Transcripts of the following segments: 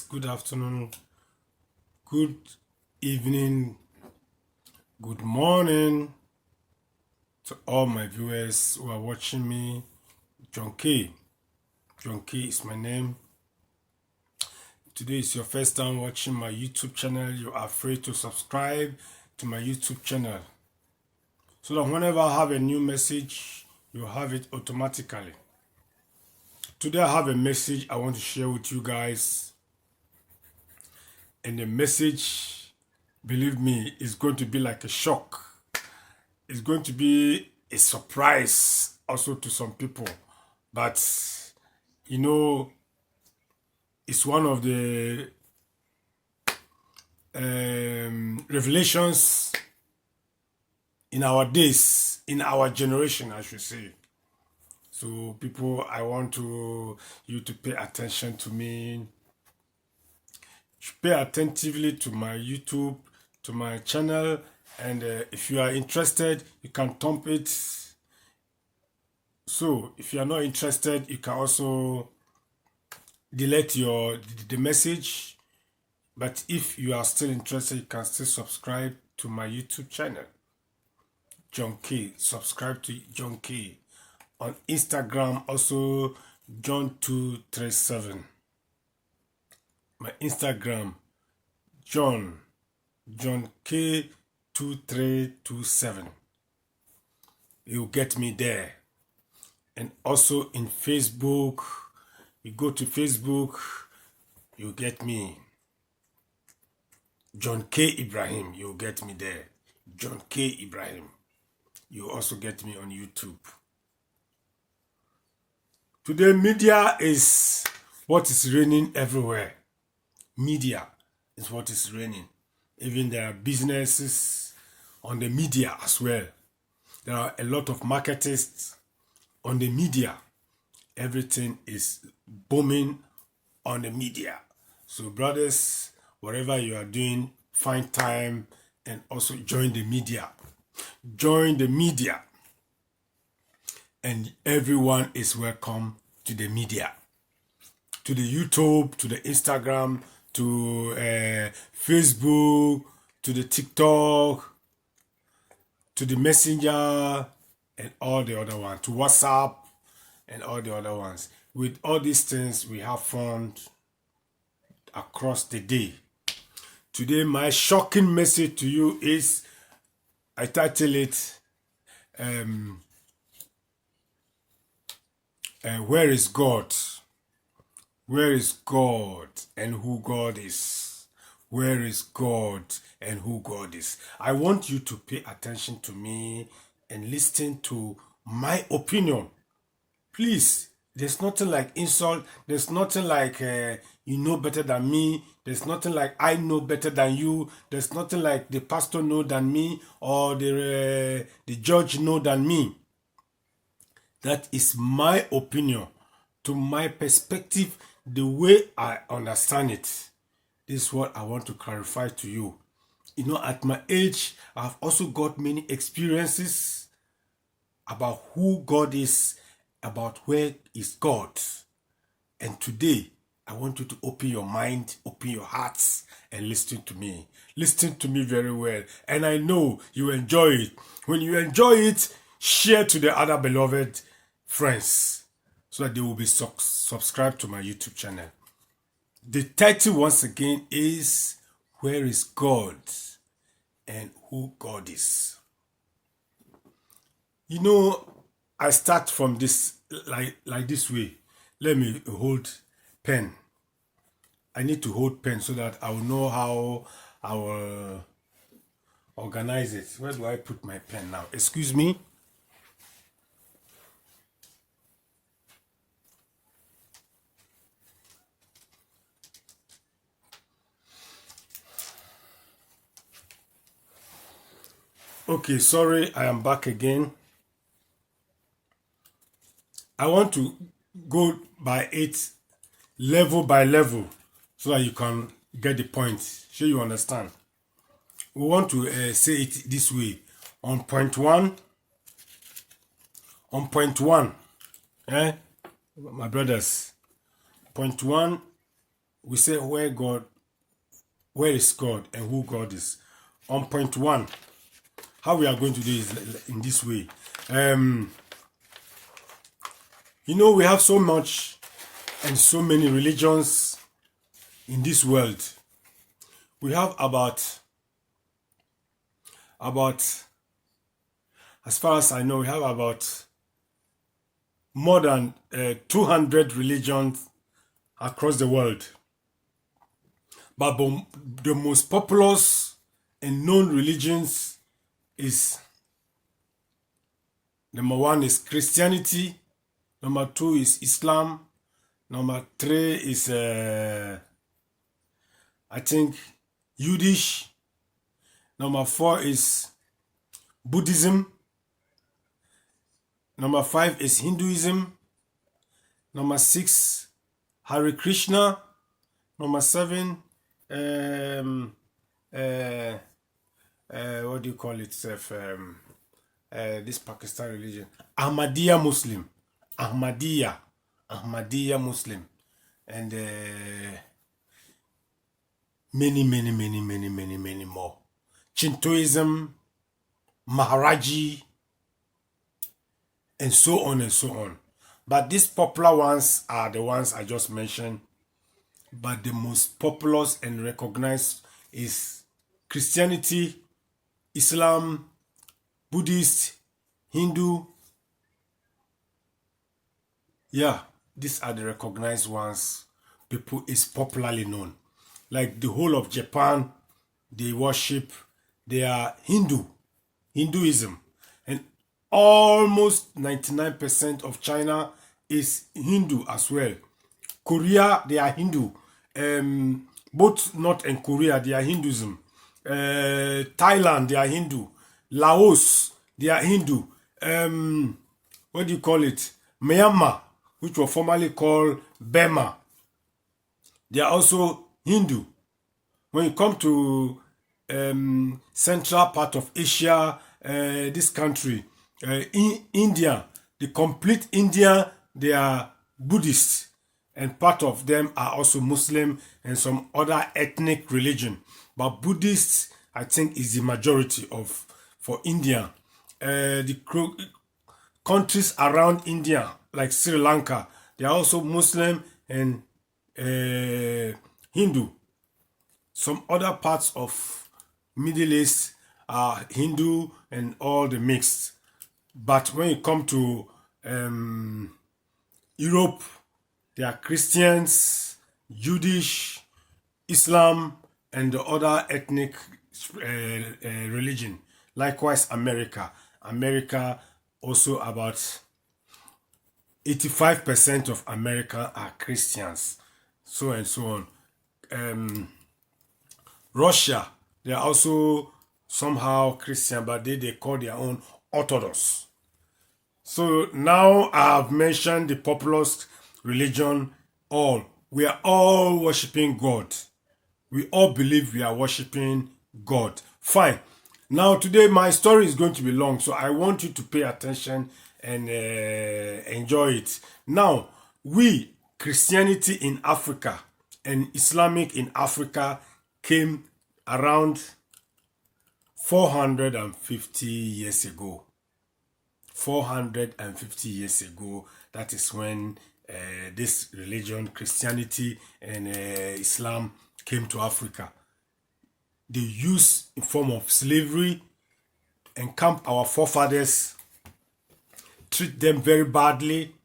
good afternoon, good evening, good morning to all my viewers who are watching me. John K. John K is my name. Today is your first time watching my YouTube channel. You are free to subscribe to my YouTube channel so that whenever I have a new message, you have it automatically. Today I have a message I want to share with you guys. And the message, believe me, is going to be like a shock. It's going to be a surprise also to some people. But, you know, it's one of the revelations in our days, in our generation, I should say. So, people, I want you to pay attention to me. Pay attentively to my YouTube, to my channel, and if you are interested, you can thumb it. So if you are not interested, you can also delete the message. But if you are still interested, you can still subscribe to my YouTube channel, John K. Subscribe to John K. On Instagram, also John237. My Instagram, John K 2327. You'll get me there. And also in Facebook, you go to Facebook, you get me. John K Ibrahim, you'll get me there. John K Ibrahim. You also get me on YouTube. Today, media is what is reigning everywhere. Media is what is reigning. Even there are businesses on the media as well. There are a lot of marketers on the media. Everything is booming on the media. So brothers, whatever you are doing, find time and also join the media. Join the media. And everyone is welcome to the media. To the YouTube, to the Instagram, to Facebook, to the TikTok, to the Messenger, and all the other ones, to WhatsApp, and all the other ones. With all these things, we have fun across the day. Today, my shocking message to you is, I title it, Where is God? Where is God and who God is? Where is God and who God is? I want you to pay attention to me and listen to my opinion. Please, there's nothing like insult. There's nothing like you know better than me. There's nothing like I know better than you. There's nothing like the pastor know than me or the judge know than me. That is my opinion. To my perspective, the way I understand it, this is what I want to clarify to you. You know, at my age, I've also got many experiences about who God is, about where is God. And today, I want you to open your mind, open your hearts, and listen to me. Listen to me very well. And I know you enjoy it. When you enjoy it, share to the other beloved friends so that they will be subscribed to my YouTube channel. The title once again is, Where is God and who God is? You know, I start from this like this way. Let me hold pen. I need to hold pen so that I will know how I will organize it. Where do I put my pen now? Excuse me. Okay, sorry, I am back again. I want to go by it level by level so that you can get the point. Sure you understand. We want to say it this way. On point one, my brothers, point one, we say where is God and who God is. On point one, how we are going to do is in this way. We have so much and so many religions in this world. We have about as far as I know, we have about more than 200 religions across the world. But the most populous and known religions is, number one is Christianity, number two is Islam, number three is I think Yiddish, number four is Buddhism, number five is Hinduism, number six Hare Krishna, number seven what do you call it? This Pakistan religion, Ahmadiyya Muslim, Ahmadiyya Muslim, and many more. Shintoism, Maharaji, and so on and so on. But these popular ones are the ones I just mentioned. But the most popular and recognized is Christianity, Islam, Buddhist, Hindu. Yeah, these are the recognized ones. People is popularly known. Like the whole of Japan, they worship, they are Hinduism. And almost 99% of China is Hindu as well. Korea, they are Hindu. Both North and Korea, they are Hinduism. Thailand, they are Hindu. Laos, they are Hindu. What do you call it? Myanmar, which was formerly called Burma, they are also Hindu. When you come to central part of Asia, this country, India, the complete India, they are Buddhist, and part of them are also Muslim and some other ethnic religion. But Buddhists, I think, is the majority for India. The countries around India, like Sri Lanka, they are also Muslim and Hindu. Some other parts of Middle East are Hindu and all the mixed. But when you come to Europe, they are Christians, Jewish, Islam, and the other ethnic religion. Likewise, America. America also about 85% of America are Christians, so and so on. Russia, they are also somehow Christian, but they call their own Orthodox. So now I have mentioned the populous religion. We are all worshiping God. We all believe we are worshiping God. Fine. Now today my story is going to be long, so I want you to pay attention and enjoy it. Now, Christianity in Africa and Islamic in Africa came around 450 years ago. 450 years ago, that is when this religion, Christianity and Islam, came to Africa. They used in form of slavery, encamp our forefathers, treat them very badly.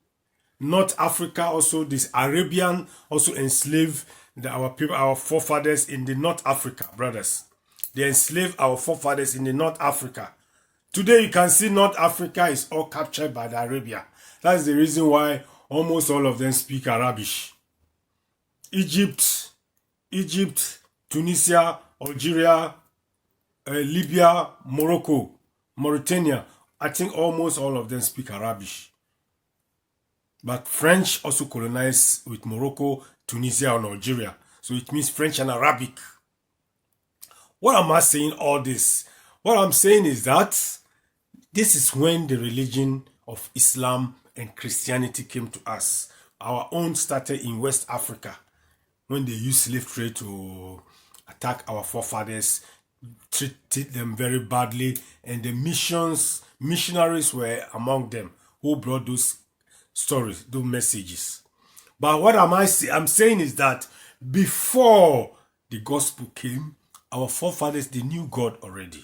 North Africa also, this Arabian also enslaved our forefathers in the North Africa, brothers. They enslaved our forefathers in the North Africa. Today you can see North Africa is all captured by the Arabia. That's the reason why almost all of them speak Arabic. Egypt, Tunisia, Algeria, Libya, Morocco, Mauritania, I think almost all of them speak Arabic. But French also colonized with Morocco, Tunisia, and Algeria. So it means French and Arabic. What am I saying all this? What I'm saying is that this is when the religion of Islam and Christianity came to us. Our own started in West Africa. when they used slave trade to attack our forefathers, treated them very badly, and the missionaries were among them who brought those stories, those messages. But what I'm saying is that before the gospel came, our forefathers, they knew God already.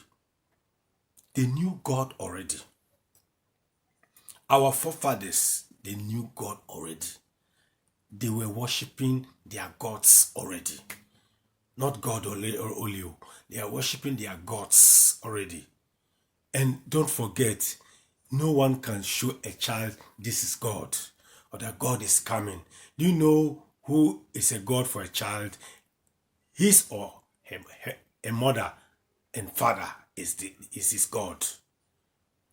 They knew God already. Our forefathers, they knew God already. They were worshiping their gods already. Not God only. They are worshiping their gods already. And don't forget, no one can show a child this is God or that God is coming. Do you know who is a God for a child? His or a mother and father is his God.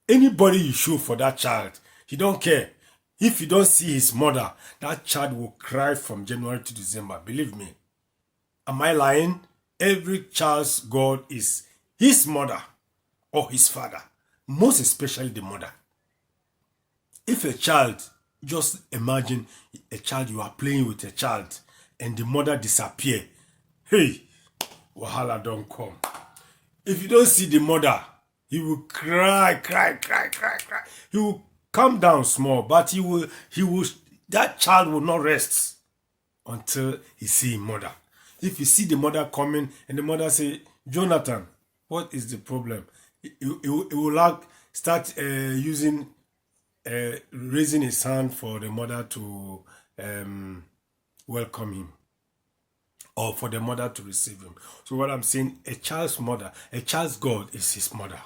Anybody you show for that child, he don't care. If you don't see his mother, that child will cry from January to December. Believe me. Am I lying? Every child's God is his mother or his father. Most especially the mother. If a child, just imagine a child, you are playing with a child and the mother disappear. Hey, wahala don't come. If you don't see the mother, he will cry. He will calm down small, but that child will not rest until he see his mother. If you see the mother coming and the mother say, Jonathan, what is the problem? He will start raising his hand for the mother to welcome him, or for the mother to receive him. So what I'm saying, a child's mother, a child's God is his mother.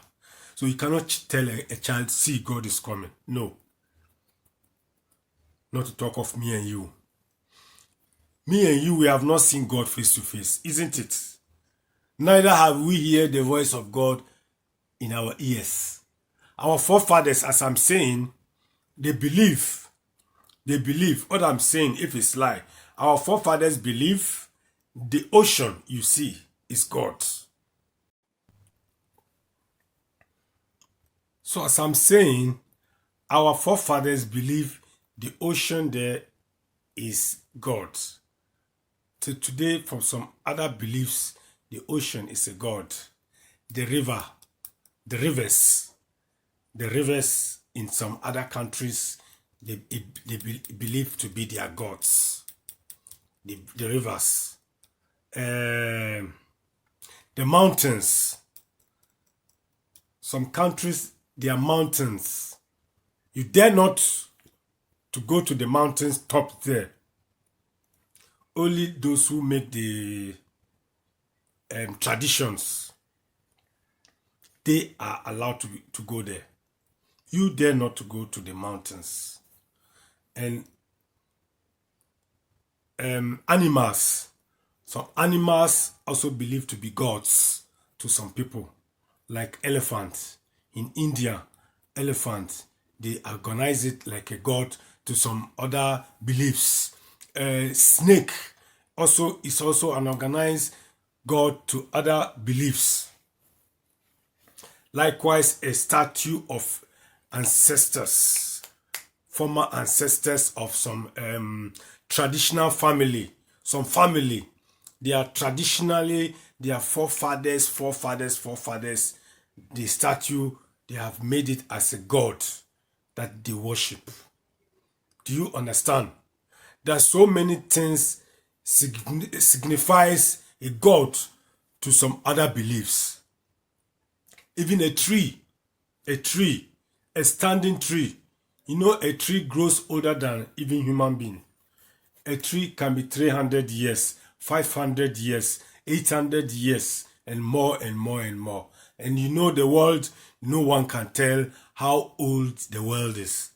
So you cannot tell a child, see, God is coming. No. Not to talk of me and you. Me and you, we have not seen God face to face, isn't it? Neither have we heard the voice of God in our ears. Our forefathers, as I'm saying, they believe. What I'm saying, if it's lie, our forefathers believe the ocean you see is God. So as I'm saying, our forefathers believe the ocean there is God. Till today, from some other beliefs, the ocean is a god. The rivers in some other countries, they believe to be their gods. The rivers, the mountains. Some countries, their mountains. You dare not to go to the mountains top there. Only those who make the traditions, they are allowed to go there. You dare not to go to the mountains. And animals. Some animals also believed to be gods to some people. Like elephants. In India, elephants, they organize it like a god to some other beliefs. Snake also is also an organized god to other beliefs. Likewise, a statue of ancestors, former ancestors of some traditional family. Some family, they are traditionally their forefathers. The statue, they have made it as a god that they worship. Do you understand? There are so many things signifies a god to some other beliefs. Even a tree, a standing tree. You know, a tree grows older than even human being. A tree can be 300 years, 500 years, 800 years, and more and more and more. And you know the world, no one can tell how old the world is.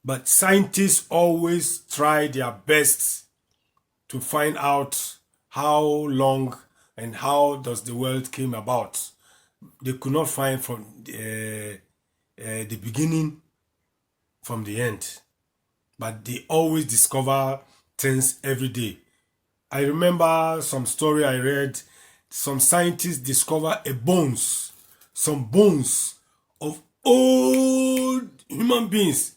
But scientists always try their best to find out how long and how does the world came about. They could not find from the beginning from the end. But they always discover things every day. I remember some story I read. Some scientists discover some bones of old human beings,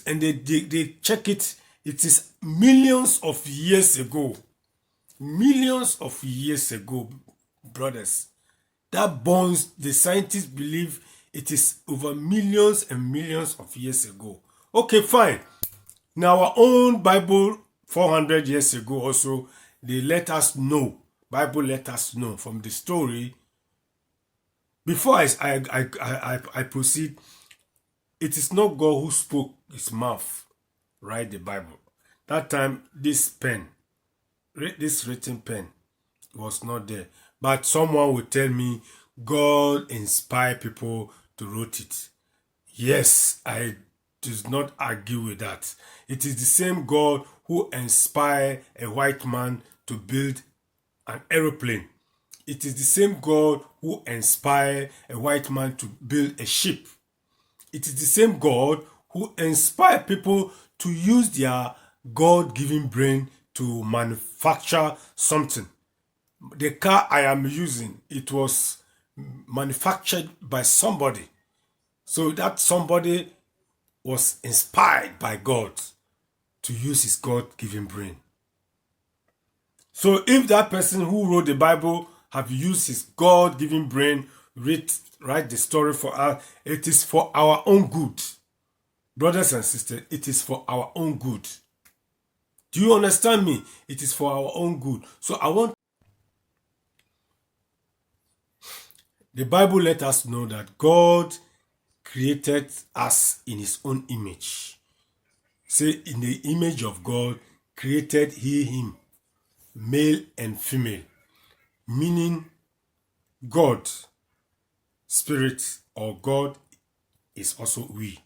and they check it. It is millions of years ago. millions of years ago, brothers. That bones, the scientists believe it is over millions and millions of years ago. Okay, fine. Now our own Bible 400 years ago also, they let us know, Bible let us know from the story. Before I proceed, it is not God who spoke his mouth, write the Bible. That time, this pen, this written pen was not there. But someone will tell me God inspired people to write it. Yes, I do not argue with that. It is the same God who inspired a white man to build an aeroplane. It is the same God who inspired a white man to build a ship. It is the same God who inspired people to use their God-given brain to manufacture something. The car I am using, it was manufactured by somebody. So that somebody was inspired by God to use his God-given brain. So if that person who wrote the Bible have used his God-given brain, write the story for us, it is for our own good. Brothers and sisters, it is for our own good. Do you understand me? It is for our own good. So the Bible let us know that God created us in his own image. Say, in the image of God created he him, male and female. Meaning God, spirit, or God is also we.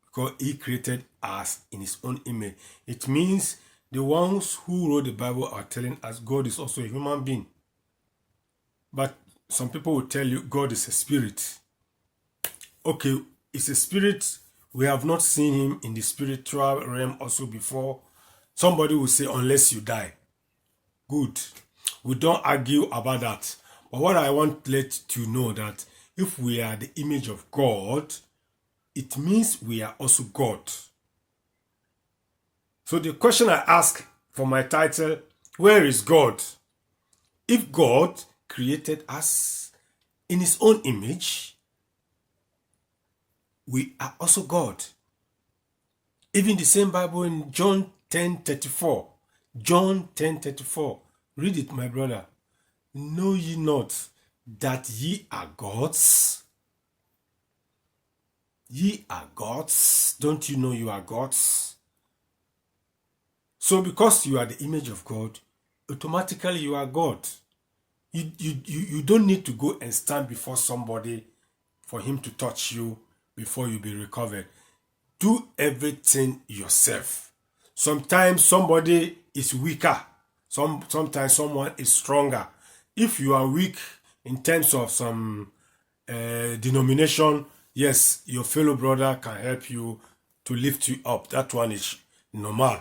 Because he created us in his own image. It means the ones who wrote the Bible are telling us God is also a human being. But some people will tell you God is a spirit. Okay, it's a spirit. We have not seen him in the spiritual realm also before. Somebody will say, unless you die. Good. We don't argue about that. But what I want to let you know that if we are the image of God, it means we are also God. So the question I ask for my title, where is God? If God created us in his own image, we are also God. Even the same Bible in John 10:34. John 10:34. Read it, my brother. Know ye not that ye are gods? Ye are gods. Don't you know you are gods? So because you are the image of God, automatically you are God. You don't need to go and stand before somebody for him to touch you before you be recovered. Do everything yourself. Sometimes somebody is weaker. Sometimes someone is stronger. If you are weak in terms of some denomination, yes, your fellow brother can help you to lift you up. That one is normal.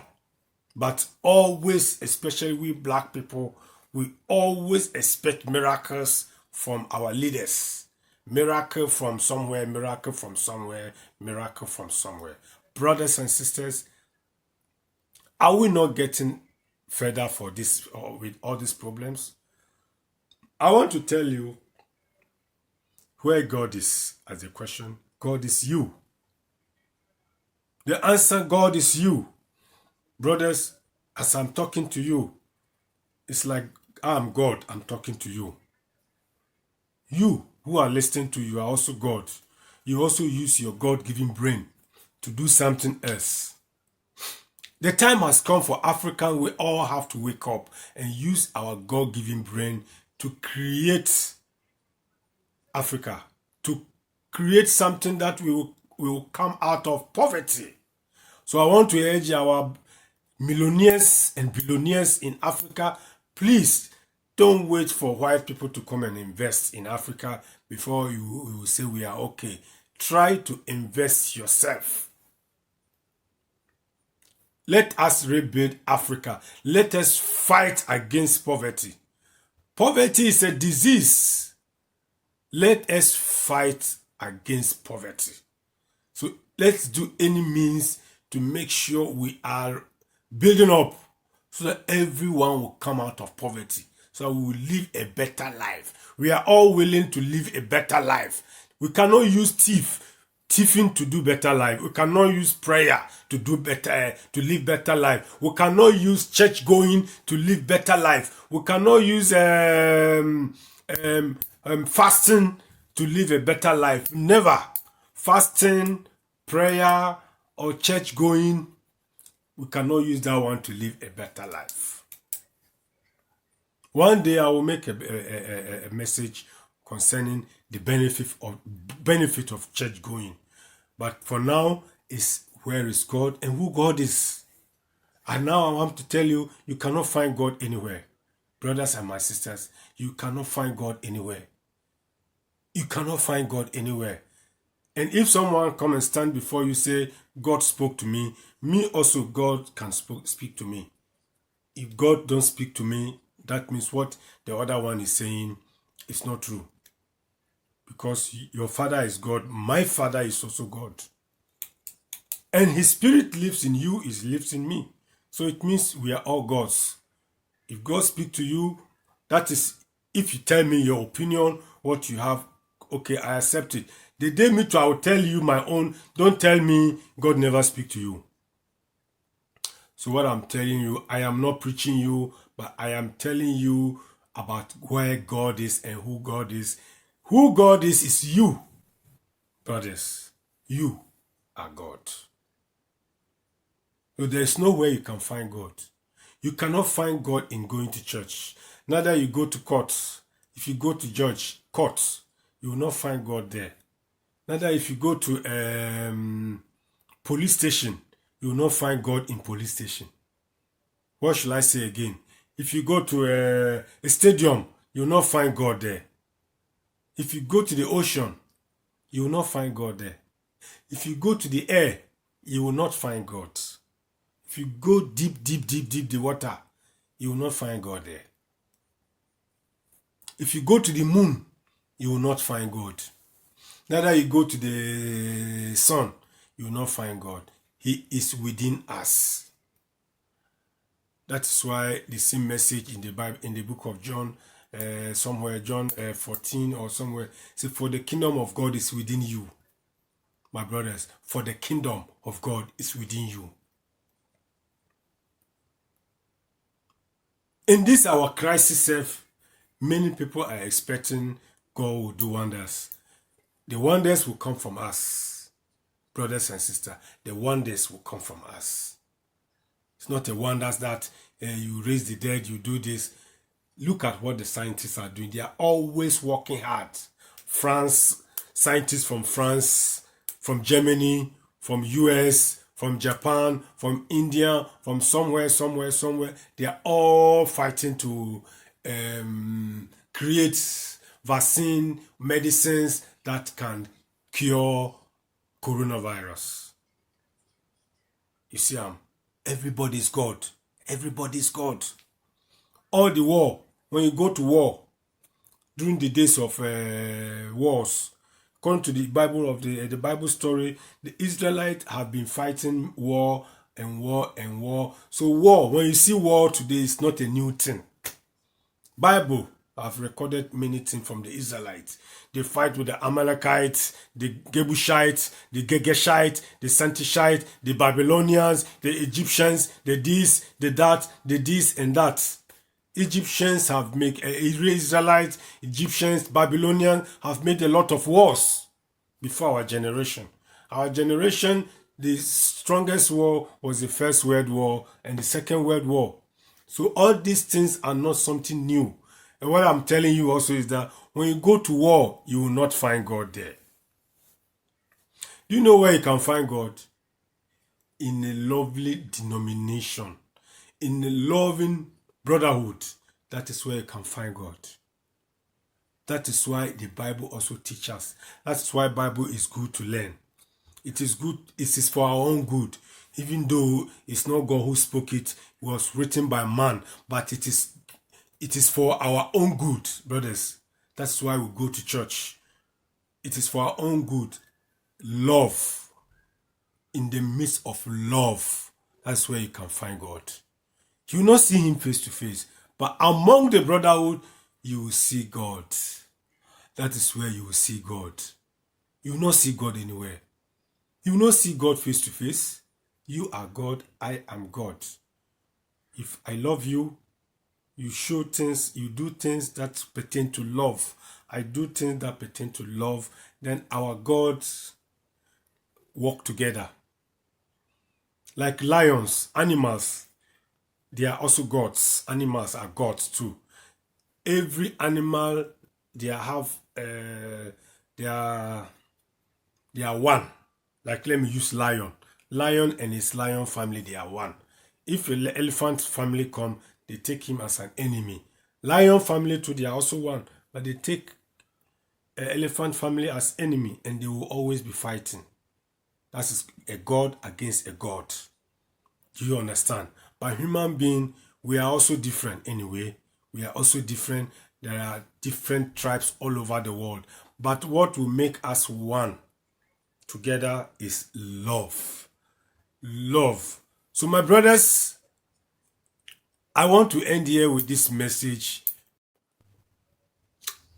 But always, especially we black people, we always expect miracles from our leaders. Miracle from somewhere, miracle from somewhere, miracle from somewhere. Brothers and sisters, are we not getting further for this or with all these problems? I want to tell you where God is as a question. God is you. The answer, God is you. Brothers, as I'm talking to you, it's like I'm God, I'm talking to you. You who are listening to you are also God. You also use your God-given brain to do something else. The time has come for Africa. We all have to wake up and use our God-given brain to create Africa, to create something that will come out of poverty. So I want to urge our millionaires and billionaires in Africa, please don't wait for white people to come and invest in Africa before you say we are okay. Try to invest yourself. Let us rebuild Africa. Let us fight against poverty. Poverty is a disease. Let us fight against poverty. So let's do any means to make sure we are building up so that everyone will come out of poverty, so we will live a better life. We are all willing to live a better life. We cannot use thieving to do better life. We cannot use prayer to do better, to live better life. We cannot use church going to live better life. We cannot use fasting to live a better life. Never. Fasting, prayer, or church going, we cannot use that one to live a better life. One day I will make a message concerning the benefit of church going. But for now, is where is God and who God is. And now I want to tell you, you cannot find God anywhere. Brothers and my sisters, you cannot find God anywhere. You cannot find God anywhere. And if someone come and stand before you, say, God spoke to me also, God can speak to me. If God don't speak to me, that means what the other one is saying is not true. Because your father is God, my father is also God. And his spirit lives in you, it lives in me. So it means we are all God's. If God speak to you, that is, if you tell me your opinion, what you have, okay, I accept it. The day me too, I will tell you my own. Don't tell me God never speak to you. So what I'm telling you, I am not preaching you, but I am telling you about where God is and who God is. Who God is you, brothers. You are God. So there is nowhere you can find God. You cannot find God in going to church. Neither you go to courts. If you go to judge courts, you will not find God there. Neither if you go to police station, you will not find God in police station. What should I say again? If you go to a stadium, you will not find God there. If you go to the ocean, you will not find God there. If you go to the air, you will not find God. If you go deep the water, you will not find God there. If you go to the moon, you will not find God. Neither you go to the sun, you will not find God. He is within us. That is why the same message in the Bible, in the book of John, somewhere, John 14 or somewhere, say, for the kingdom of God is within you. My brothers, for the kingdom of God is within you. In this our crisis self, many people are expecting God will do wonders. The wonders will come from us. Brothers and sisters, the wonders will come from us. It's not a wonders that you raise the dead, you do this. Look at what the scientists are doing. They are always working hard. Scientists from France, from Germany, from US, from Japan, from India, from somewhere. They are all fighting to create vaccine, medicines that can cure coronavirus. You see, everybody's God. Everybody's God. All the war, when you go to war, during the days of wars, according to the Bible of the Bible story, the Israelites have been fighting war and war and war. So war, when you see war today, it's not a new thing. Bible have recorded many things from the Israelites. They fight with the Amalekites, the Gebushites, the Gegeshites, the Santishites, the Babylonians, the Egyptians, the this, the that, the this and that. Egyptians have made, Israelites, Egyptians, Babylonians have made a lot of wars before our generation. Our generation, the strongest war was the First World War and the Second World War. So all these things are not something new. And what I'm telling you also is that when you go to war, you will not find God there. Do you know where you can find God? In a lovely denomination, in a loving brotherhood. That is where you can find God. That is why the Bible also teaches us. That's why Bible is good to learn. It is good, it is for our own good. Even though it's not God who spoke it, it was written by man, but it is for our own good, brothers. That's why we go to church. It is for our own good. Love. In the midst of love, that's where you can find God. You will not see him face to face. But among the brotherhood, you will see God. That is where you will see God. You will not see God anywhere. You will not see God face to face. You are God, I am God. If I love you, you show things, you do things that pertain to love. I do things that pertain to love. Then our gods work together. Like lions, animals, they are also gods. Animals are gods too. Every animal, they have, they are one. Like let me use lion. Lion and his lion family, they are one. If an elephant family come, they take him as an enemy. Lion family too, they are also one, but they take an elephant family as enemy, and they will always be fighting. That is a god against a god. Do you understand? But human being, we are also different anyway. We are also different. There are different tribes all over the world. But what will make us one together is love. Love. So my brothers, I want to end here with this message.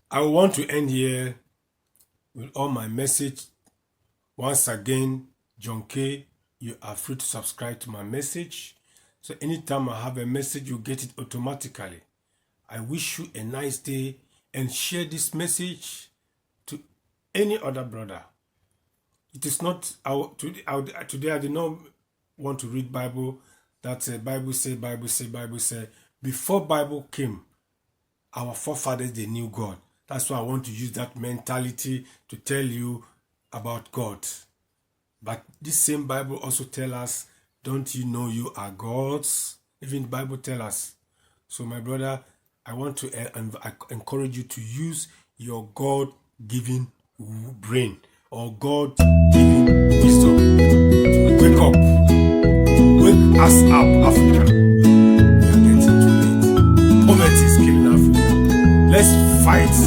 I want to end here with all my message. Once again, John K, you are free to subscribe to my message. So anytime I have a message, you get it automatically. I wish you a nice day and share this message to any other brother. It is not, today I did not want to read Bible. That's a Bible say, Bible say, Bible say. Before Bible came, our forefathers, they knew God. That's why I want to use that mentality to tell you about God. But this same Bible also tells us, don't you know you are gods? Even the Bible tells us. So my brother, I want to encourage you to use your God-given brain or God-given wisdom. Wake up. Wake us up, Africa. We are getting too late. Poverty is killing Africa. Let's fight